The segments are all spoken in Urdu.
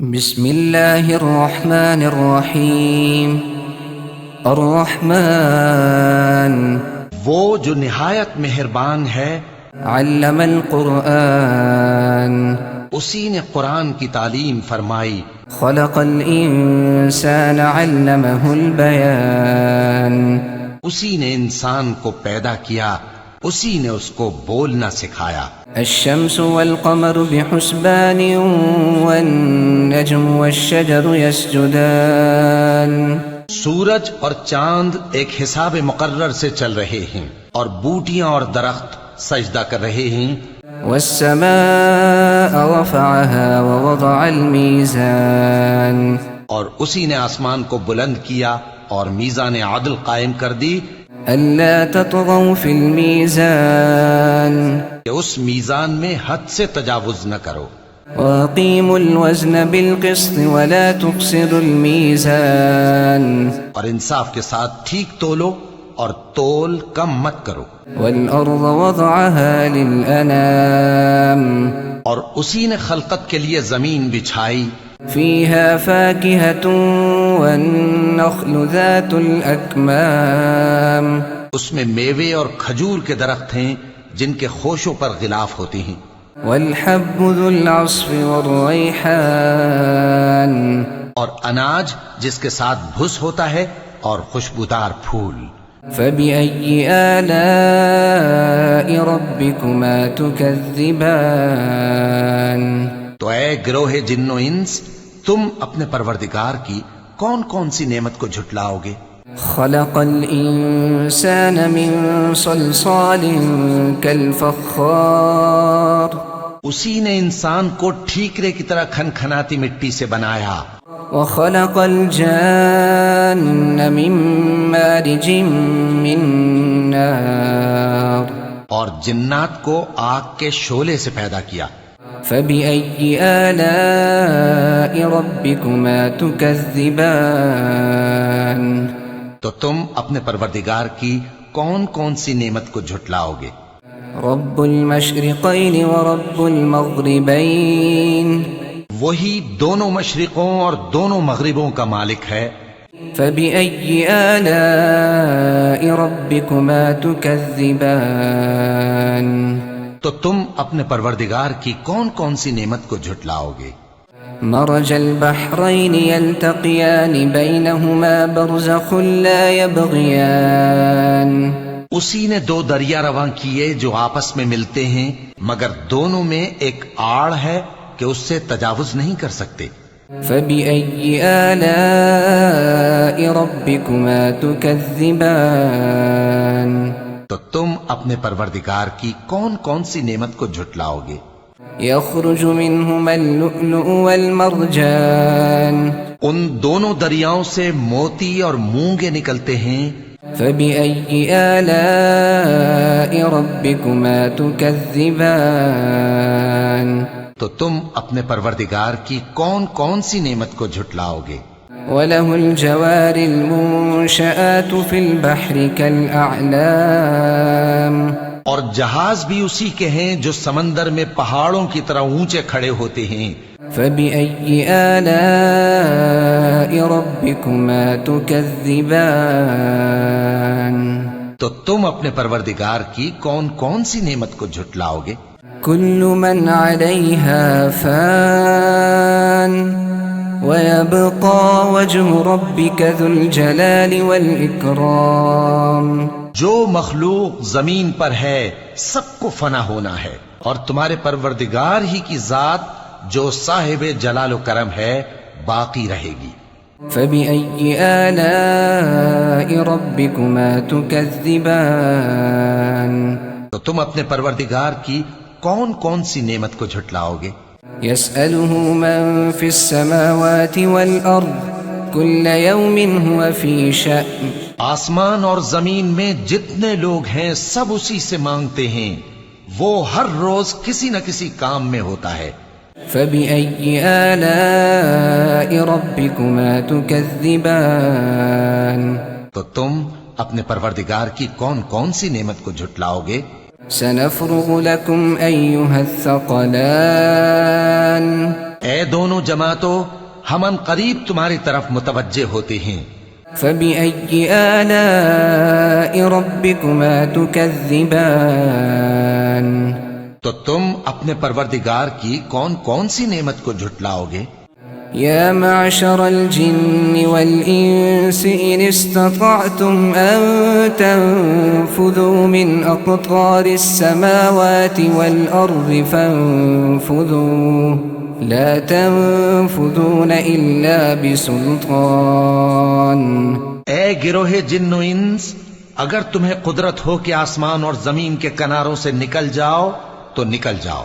بسم اللہ الرحمن الرحیم الرحمن وہ جو نہایت مہربان ہے، علم القرآن اسی نے قرآن کی تعلیم فرمائی، خلق الانسان علمہ البیان اسی نے انسان کو پیدا کیا، اسی نے اس کو بولنا سکھایا۔ الشمس والقمر بحسبان والنجم والشجر يسجدان سورج اور چاند ایک حساب مقرر سے چل رہے ہیں، اور بوٹیاں اور درخت سجدہ کر رہے ہیں۔ والسماء رفعها ووضع الميزان اور اسی نے آسمان کو بلند کیا اور میزان عدل قائم کر دی ألا تطغوا في الميزان کہ اس میزان میں حد سے تجاوز نہ کرو، وأقيموا الوزن بالقسط ولا تخسروا الميزان اور انصاف کے ساتھ ٹھیک تولو اور تول کم مت کرو۔ والأرض وضعها للأنام اور اسی نے خلقت کے لیے زمین بچھائی، فيها فاكهة والنخل ذات الأكمام اس میں میوے اور کھجور کے درخت ہیں جن کے خوشوں پر غلاف ہوتے ہیں، والحب ذو العصف والريحان اور اناج جس کے ساتھ بھس ہوتا ہے اور خوشبودار پھول۔ فبأي آلاء ربكما تكذبان تو اے گروہ جن و انس، تم اپنے پروردگار کی کون کون سی نعمت کو جھٹلاؤ گے؟ خلق الإنسان من صلصال كالفخار اسی نے انسان کو ٹھیکرے کی طرح کھنکھناتی مٹی سے بنایا، وخلق الجان من مارج من نار اور جنات کو آگ کے شعلے سے پیدا کیا۔ فبأي آلاء ربكما تكذبان تو تم اپنے پروردگار کی کون کون سی نعمت کو جھٹلاؤ گے؟ رب المشرقين ورب المغربين وہی دونوں مشرقوں اور دونوں مغربوں کا مالک ہے۔ فبأي آلاء ربكما تكذبان تو تم اپنے پروردگار کی کون کون سی نعمت کو جھٹلاؤ گے؟ مرج البحرين يلتقيان بينهما برزخ لا يبغيان اسی نے دو دریا رواں کیے جو آپس میں ملتے ہیں، مگر دونوں میں ایک آڑ ہے کہ اس سے تجاوز نہیں کر سکتے۔ فبأي آلاء ربكما تكذبان تو تم اپنے پروردگار کی کون کون سی نعمت کو جھٹلاؤ گے؟ يخرج منهما اللؤلؤ والمرجان ان دونوں دریاؤں سے موتی اور مونگے نکلتے ہیں۔ فبأي آلاء ربكما تكذبان تو تم اپنے پروردگار کی کون کون سی نعمت کو جھٹلاؤ گے؟ وله الجوار المنشآت في البحر كالأعلام اور جہاز بھی اسی کے ہیں جو سمندر میں پہاڑوں کی طرح اونچے کھڑے ہوتے ہیں۔ فبأي آلاء ربكما تكذبان تو تم اپنے پروردگار کی کون کون سی نعمت کو جھٹلاؤ گے؟ كل من عليها فان ويبقى وجه ربك ذو الجلال والإكرام جو مخلوق زمین پر ہے سب کو فنا ہونا ہے، اور تمہارے پروردگار ہی کی ذات جو صاحب جلال و کرم ہے باقی رہے گی۔ فبأي آلاء ربكما تكذبان تو تم اپنے پروردگار کی کون کون سی نعمت کو جھٹلاؤ گے؟ يسأله من في السماوات والأرض كل يوم هو في شأن آسمان اور زمین میں جتنے لوگ ہیں سب اسی سے مانگتے ہیں، وہ ہر روز کسی نہ کسی کام میں ہوتا ہے۔ فبأي آلاء ربكما تكذبان تو تم اپنے پروردگار کی کون کون سی نعمت کو جھٹلاؤ گے؟ سنفرغ لكم أيها الثقلان اے دونوں جماعتوں، ہم ان قریب تمہاری طرف متوجہ ہوتے ہیں۔ فبأي آلاء ربكما تكذبان؟ تو تم اپنے پروردگار کی کون کون سی نعمت کو جھٹلاؤ گے؟ يا معشر الجن والإنس إن استطعتم أن تنفذوا من أقطار السماوات والأرض فانفذوا لا تنفذون إلا بسلطان۔ اے گروہ جن و انس، اگر تمہیں قدرت ہو کہ آسمان اور زمین کے کناروں سے نکل جاؤ تو نکل جاؤ،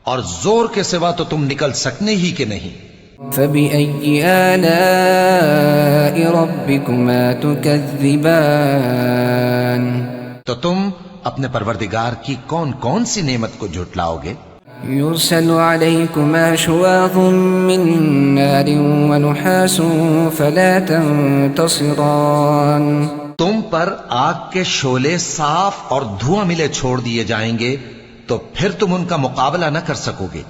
اور زور کے سوا تو تم نکل سکنے ہی کہ نہیں۔ فبأي آلاء ربكما تكذبان؟ تو تم اپنے پروردگار کی کون کون سی نعمت کو جھٹلاؤ گے؟ يرسل عليكما شواظ من نار ونحاس فلا تنتصران؟ تم پر آگ کے شعلے صاف اور دھواں ملے چھوڑ دیے جائیں گے تو پھر تم ان کا مقابلہ نہ کر سکو گے۔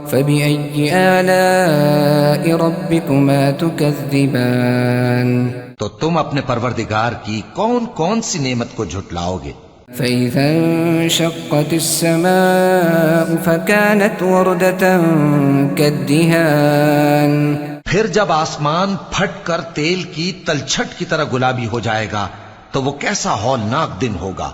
فبأي آلاء ربكما تكذبان؟ تو تم اپنے پروردگار کی کون کون سی نعمت کو جھٹلاؤ گے؟ فإذا انشقت السماء فكانت وردة كالدهان؟ پھر جب آسمان پھٹ کر تیل کی تلچھٹ کی طرح گلابی ہو جائے گا تو وہ کیسا ہولناک دن ہوگا۔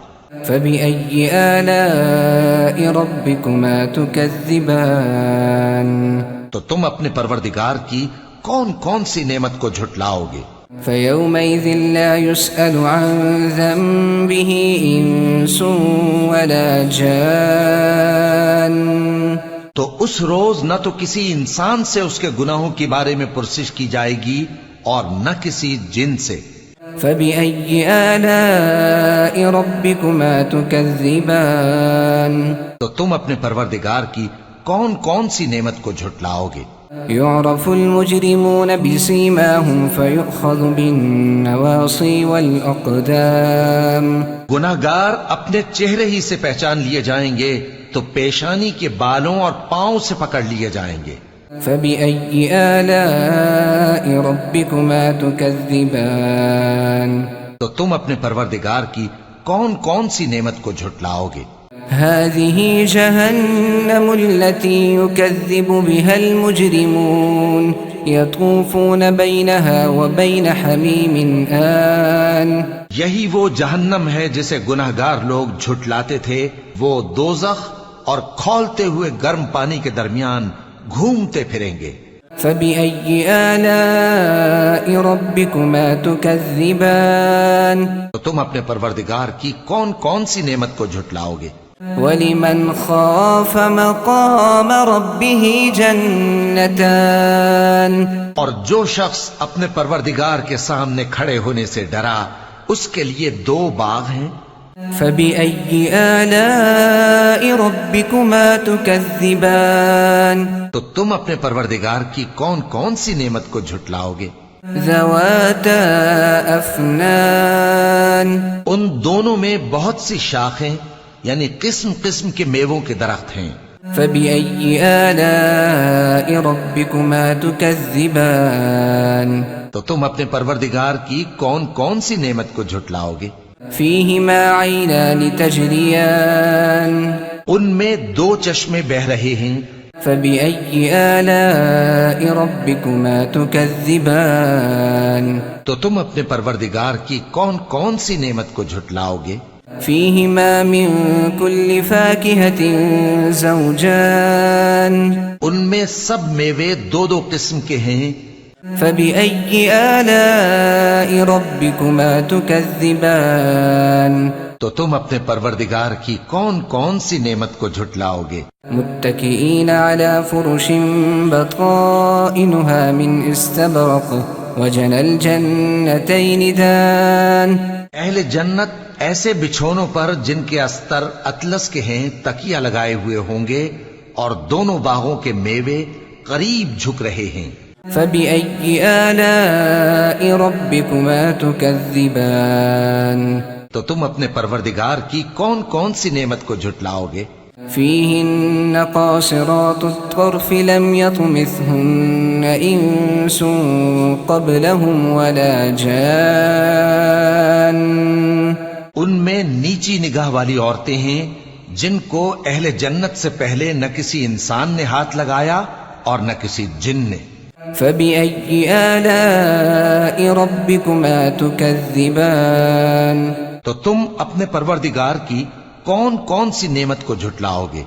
فبأي آلاء ربكما تكذبان؟ تو تم اپنے پروردگار کی کون کون سی نعمت کو جھٹلاؤ گے؟ فيومئذ لا يسأل عن ذنبه إنس ولا جان؟ تو اس روز نہ تو کسی انسان سے اس کے گناہوں کے بارے میں پرسش کی جائے گی اور نہ کسی جن سے۔ فبأي آلاء ربكما تكذبان؟ تو تم اپنے پروردگار کی کون کون سی نعمت کو جھٹلاؤ گے؟ يعرف المجرمون بسيماهم فيؤخذ بالنواصي والأقدام؟ گناہگار اپنے چہرے ہی سے پہچان لیے جائیں گے تو پیشانی کے بالوں اور پاؤں سے پکڑ لیے جائیں گے۔ فبأي آلاء ربكما تكذبان؟ تو تم اپنے پروردگار کی کون کون سی نعمت کو جھٹلاؤ گے؟ هذه جهنم التي يكذب بها المجرمون يطوفون بينها وبين حميم آن؟ یہی وہ جہنم ہے جسے گناہگار لوگ جھٹلاتے تھے، وہ دوزخ اور کھولتے ہوئے گرم پانی کے درمیان گھومتے پھریں گے۔ فبأي آلاء ربكما تكذبان؟ تو تم اپنے پروردگار کی کون کون سی نعمت کو جھٹلاؤ گے؟ وَلِمَنْ خَافَ مَقَامَ رَبِّهِ جَنَّتَانِ؟ اور جو شخص اپنے پروردگار کے سامنے کھڑے ہونے سے ڈرا، اس کے لیے دو باغ ہیں۔ فبأي آلاء ربكما تكذبان؟ تو تم اپنے پروردگار کی کون کون سی نعمت کو جھٹلاؤ گے؟ ذواتا افنان؟ ان دونوں میں بہت سی شاخیں یعنی قسم قسم کے میووں کے درخت ہیں۔ فبأي آلاء ربكما تكذبان؟ تو تم اپنے پروردگار کی کون کون سی نعمت کو جھٹلاؤ گے؟ فيهما عينان تجريان؟ ان میں دو چشمے بہ رہے ہیں۔ فبأي آلاء ربكما تكذبان؟ تو تم اپنے پروردگار کی کون کون سی نعمت کو جھٹلاؤ گے؟ فيهما من كل فاكهة زوجان؟ ان میں سب میوے دو دو قسم کے ہیں۔ فبأي آلاء ربكما تكذبان؟ تو تم اپنے پروردگار کی کون کون سی نعمت کو جھٹلاؤ گے؟ متكئين على فرش بطائنها من استبرق وجنى الجنتين دان؟ اہل جنت ایسے بچھونوں پر جن کے استر اطلس کے ہیں تکیہ لگائے ہوئے ہوں گے اور دونوں باغوں کے میوے قریب جھک رہے ہیں۔ فبأي آلاء ربكما تكذبان؟ تو تم اپنے پروردگار کی کون کون سی نعمت کو جھٹلاؤ گے؟ فيهن قاصرات الطرف لم يطمثهن إنس قبلهم ولا جان. ان میں نیچی نگاہ والی عورتیں ہیں جن کو اہل جنت سے پہلے نہ کسی انسان نے ہاتھ لگایا اور نہ کسی جن نے. فبأي آلاء ربكما تكذبان. تو تم اپنے پروردگار کی کون کون سی نعمت کو جھٹلاؤ گے؟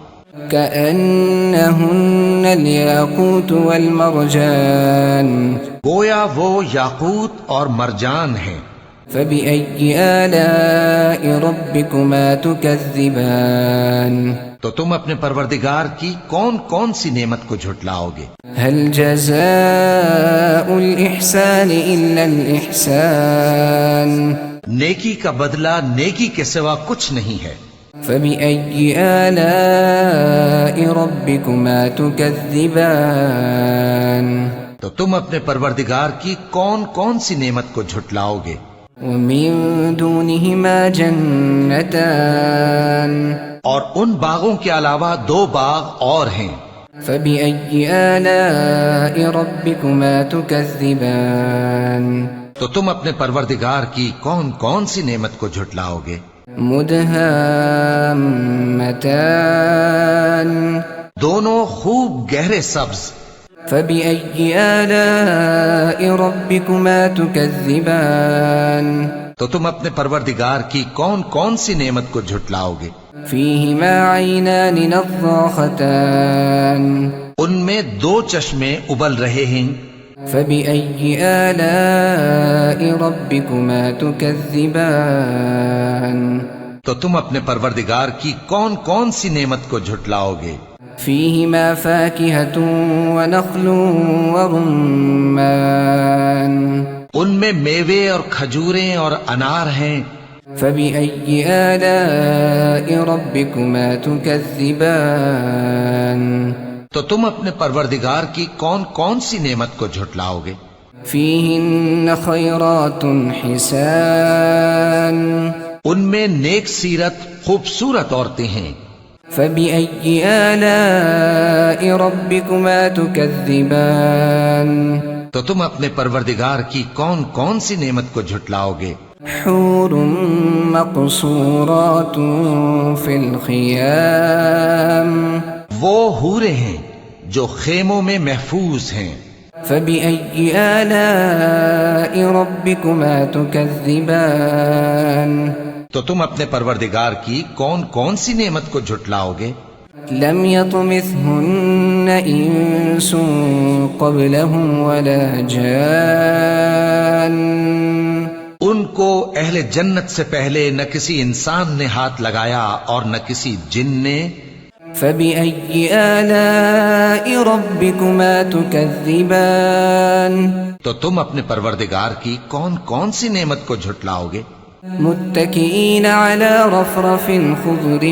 كأنهن الياقوت والمرجان. گویا وہ یاقوت اور مرجان ہیں. فبأي آلاء ربكما تكذبان. تو تم اپنے پروردگار کی کون کون سی نعمت کو جھٹلاؤ گے؟ هل جزاء الإحسان إلا الإحسان. نیکی کا بدلہ نیکی کے سوا کچھ نہیں ہے. فبأي آلاء ربكما تكذبان. تو تم اپنے پروردگار کی کون کون سی نعمت کو جھٹلاؤ گے؟ ومن دونهما جنتان. اور ان باغوں کے علاوہ 2 باغ اور ہیں. فبأي آلاء ربكما تكذبان. تو تم اپنے پروردگار کی کون کون سی نعمت کو جھٹلاؤ گے؟ مدهامتان. دونوں خوب گہرے سبز. فبأي آلاء ربكما تكذبان. تو تم اپنے پروردگار کی کون کون سی نعمت کو جھٹلاؤ گے؟ فيهما عينان نضاختان. ان میں 2 چشمے ابل رہے ہیں. فبأي آلاء ربكما تكذبان. تو تم اپنے پروردگار کی کون کون سی نعمت کو جھٹلاؤ گے؟ فيهما فاكهة ونخل ورمان. ان میں میوے اور کھجوریں اور انار ہیں. فبأي آلاء ربكما تكذبان. تو تم اپنے پروردگار کی کون کون سی نعمت کو جھٹلاؤ گے؟ فيهن خيرات حسان. ان میں نیک سیرت خوبصورت عورتیں ہیں. فبأي آلاء ربكما تكذبان. تو تم اپنے پروردگار کی کون کون سی نعمت کو جھٹلاؤ گے؟ حور مقصورات في الخيام. وہ حوریں ہیں جو خیموں میں محفوظ ہیں. فبأي آلاء ربكما تكذبان. تو تم اپنے پروردگار کی کون کون سی نعمت کو جھٹلاؤ گے؟ لم يطمثهن إنس قبلهم ولا جان. ان کو اہل جنت سے پہلے نہ کسی انسان نے ہاتھ لگایا اور نہ کسی جن نے. فبأي آلاء ربكما تكذبان. تو تم اپنے پروردگار کی کون کون سی نعمت کو جھٹلاؤ گے؟ متكئين على رفرف خضر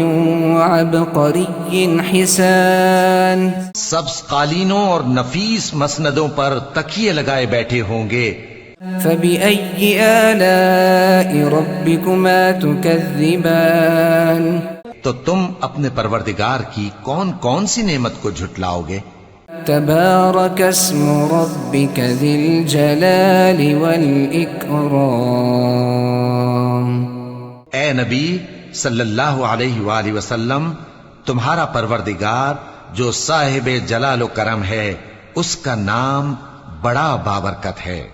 وعبقري حسان. سبز قالینوں اور نفیس مسندوں پر تکیے لگائے بیٹھے ہوں گے. فبأي آلاء ربكما تكذبان. تو تم اپنے پروردگار کی کون کون سی نعمت کو جھٹلاؤ گے؟ تبارك اسم ربك ذي الجلال والإكرام. اے نبی صلی اللہ علیہ وآلہ وسلم، تمہارا پروردگار جو صاحب جلال و کرم ہے، اس کا نام بڑا بابرکت ہے.